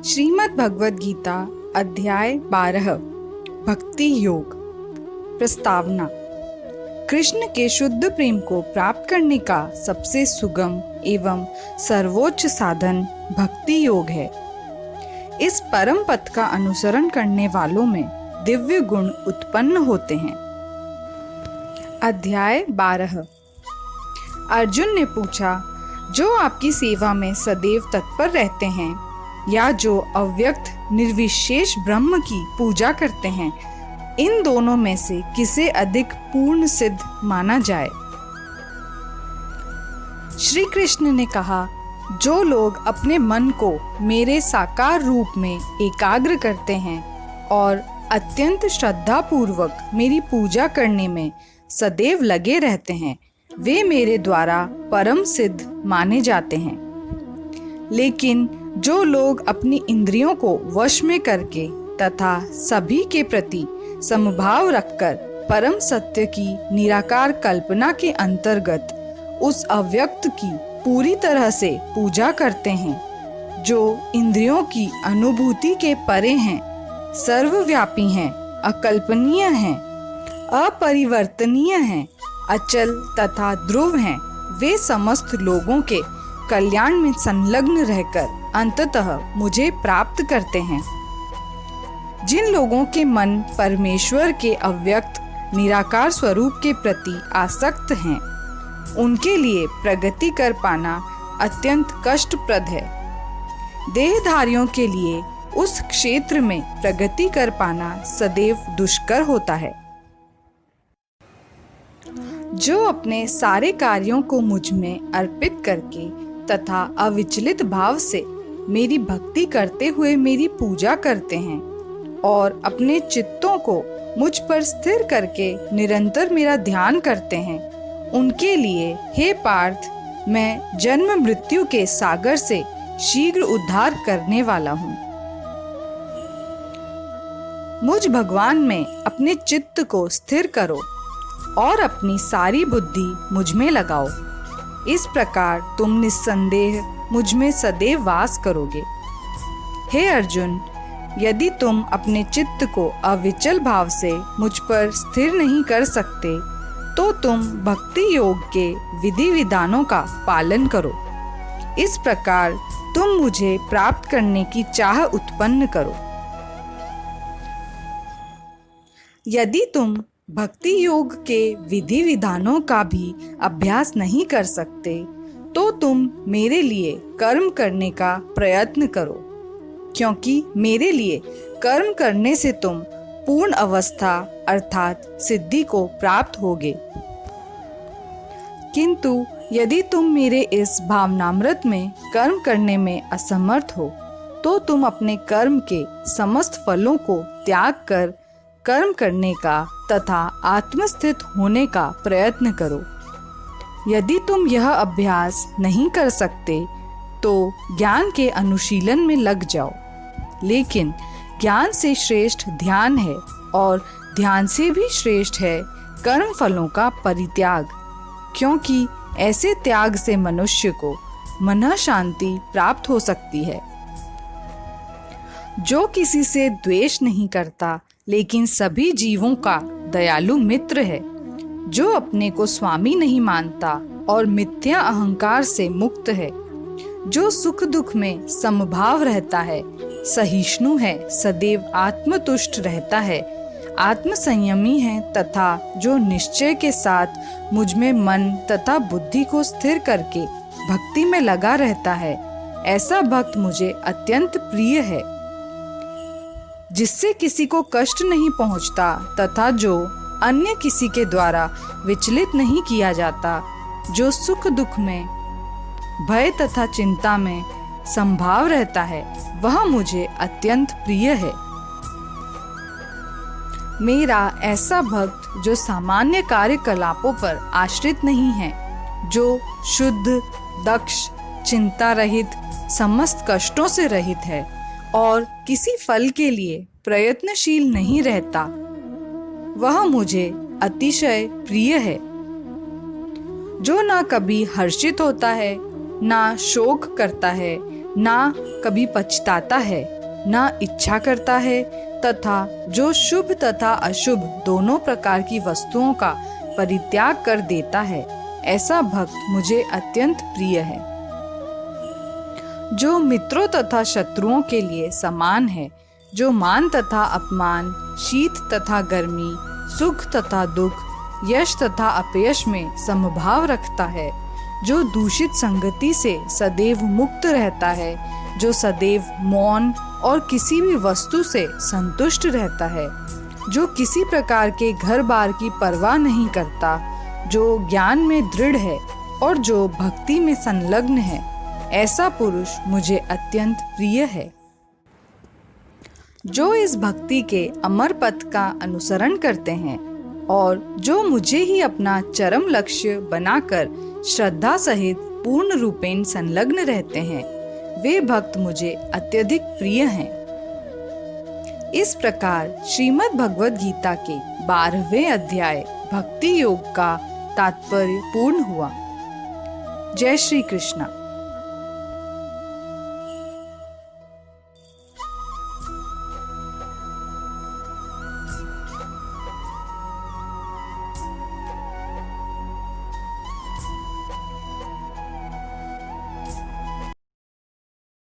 श्रीमद् भगवद गीता अध्याय 12 भक्ति योग। प्रस्तावना। कृष्ण के शुद्ध प्रेम को प्राप्त करने का सबसे सुगम एवं सर्वोच्च साधन भक्ति योग है। इस परम पथ का अनुसरण करने वालों में दिव्य गुण उत्पन्न होते हैं। अध्याय 12। अर्जुन ने पूछा, जो आपकी सेवा में सदैव तत्पर रहते हैं या जो अव्यक्त निर्विशेष ब्रह्म की पूजा करते हैं, इन दोनों में से किसे अधिक पूर्ण सिद्ध माना जाए? श्री कृष्ण ने कहा, जो लोग अपने मन को मेरे साकार रूप में एकाग्र करते हैं और अत्यंत श्रद्धा पूर्वक मेरी पूजा करने में सदैव लगे रहते हैं, वे मेरे द्वारा परम सिद्ध माने जाते हैं। लेकिन जो लोग अपनी इंद्रियों को वश में करके तथा सभी के प्रति समभाव रखकर परम सत्य की निराकार कल्पना के अंतर्गत उस अव्यक्त की पूरी तरह से पूजा करते हैं, जो इंद्रियों की अनुभूति के परे हैं, सर्वव्यापी हैं, अकल्पनीय हैं, अपरिवर्तनीय हैं, अचल तथा ध्रुव हैं, वे समस्त लोगों के कल्याण में संलग्न रहकर अंततः मुझे प्राप्त करते हैं। जिन लोगों के मन परमेश्वर के अव्यक्त निराकार स्वरूप के प्रति आसक्त हैं, उनके लिए प्रगति कर पाना अत्यंत कष्टप्रद है। देहधारियों के लिए उस क्षेत्र में प्रगति कर पाना सदैव दुष्कर होता है। जो अपने सारे कार्यों को मुझ में अर्पित करके तथा अविचलित भाव से मेरी भक्ति करते हुए मेरी पूजा करते हैं और अपने चित्तों को मुझ पर स्थिर करके निरंतर मेरा ध्यान करते हैं, उनके लिए हे पार्थ, मैं जन्म मृत्यु के सागर से शीघ्र उद्धार करने वाला हूँ। मुझ भगवान में अपने चित्त को स्थिर करो और अपनी सारी बुद्धि मुझ में लगाओ। इस प्रकार तुम निस्संदेह मुझ में सदैव वास करोगे। हे अर्जुन, यदि तुम अपने चित्त को अविचल भाव से मुझ पर स्थिर नहीं कर सकते, तो तुम भक्ति योग के विधि विधानों का पालन करो। इस प्रकार तुम मुझे प्राप्त करने की चाह उत्पन्न करो। यदि तुम भक्ति योग के विधि विधानों का भी अभ्यास नहीं कर सकते, तो तुम मेरे लिए कर्म करने का प्रयत्न करो, क्योंकि मेरे लिए कर्म करने से तुम पूर्ण अवस्था अर्थात सिद्धि को प्राप्त होगे। किंतु यदि तुम मेरे इस भावनामृत में कर्म करने में असमर्थ हो, तो तुम अपने कर्म के समस्त फलों को त्याग कर कर्म करने का तथा आत्मस्थित होने का प्रयत्न करो। यदि तुम यह अभ्यास नहीं कर सकते, तो ज्ञान के अनुशीलन में लग जाओ। लेकिन ज्ञान से श्रेष्ठ ध्यान है और ध्यान से भी श्रेष्ठ है कर्म फलों का परित्याग, क्योंकि ऐसे त्याग से मनुष्य को मन शांति प्राप्त हो सकती है। जो किसी से द्वेष नहीं करता, लेकिन सभी जीवों का दयालु मित्र है, जो अपने को स्वामी नहीं मानता और मिथ्या अहंकार से मुक्त है, जो सुख दुख में समभाव रहता है, सहिष्णु है, सदैव आत्मतुष्ट रहता है, आत्मसंयमी है तथा जो निश्चय के साथ मुझ में मन तथा बुद्धि को स्थिर करके भक्ति में लगा रहता है, ऐसा भक्त मुझे अत्यंत प्रिय है। जिससे किसी को कष्ट नहीं पहुंचता तथा जो अन्य किसी के द्वारा विचलित नहीं किया जाता, जो सुख दुख में, भय तथा चिंता में संभाव रहता है, वह मुझे अत्यंत प्रिय है। मेरा ऐसा भक्त जो सामान्य कार्यकलापों पर आश्रित नहीं है, जो शुद्ध, दक्ष, चिंता रहित, समस्त कष्टों से रहित है और किसी फल के लिए प्रयत्नशील नहीं रहता, वह मुझे अतिशय प्रिय है। जो ना कभी हर्षित होता है, ना शोक करता है, ना कभी पछताता है, ना इच्छा करता है, तथा जो शुभ तथा अशुभ दोनों प्रकार की वस्तुओं का परित्याग कर देता है, ऐसा भक्त मुझे अत्यंत प्रिय है। जो मित्रों तथा शत्रुओं के लिए समान है, जो मान तथा अपमान, शीत तथा गर्मी, सुख तथा दुख, यश तथा अपयश में समभाव रखता है, जो दूषित संगति से सदैव मुक्त रहता है, जो सदैव मौन और किसी भी वस्तु से संतुष्ट रहता है, जो किसी प्रकार के घर बार की परवाह नहीं करता, जो ज्ञान में दृढ़ है और जो भक्ति में संलग्न है, ऐसा पुरुष मुझे अत्यंत प्रिय है। जो इस भक्ति के अमर पथ का अनुसरण करते हैं और जो मुझे ही अपना चरम लक्ष्य बनाकर श्रद्धा सहित पूर्ण रूपेण संलग्न रहते हैं, वे भक्त मुझे अत्यधिक प्रिय हैं। इस प्रकार श्रीमद् भगवद गीता के 12वें अध्याय भक्ति योग का तात्पर्य पूर्ण हुआ। जय श्री कृष्ण।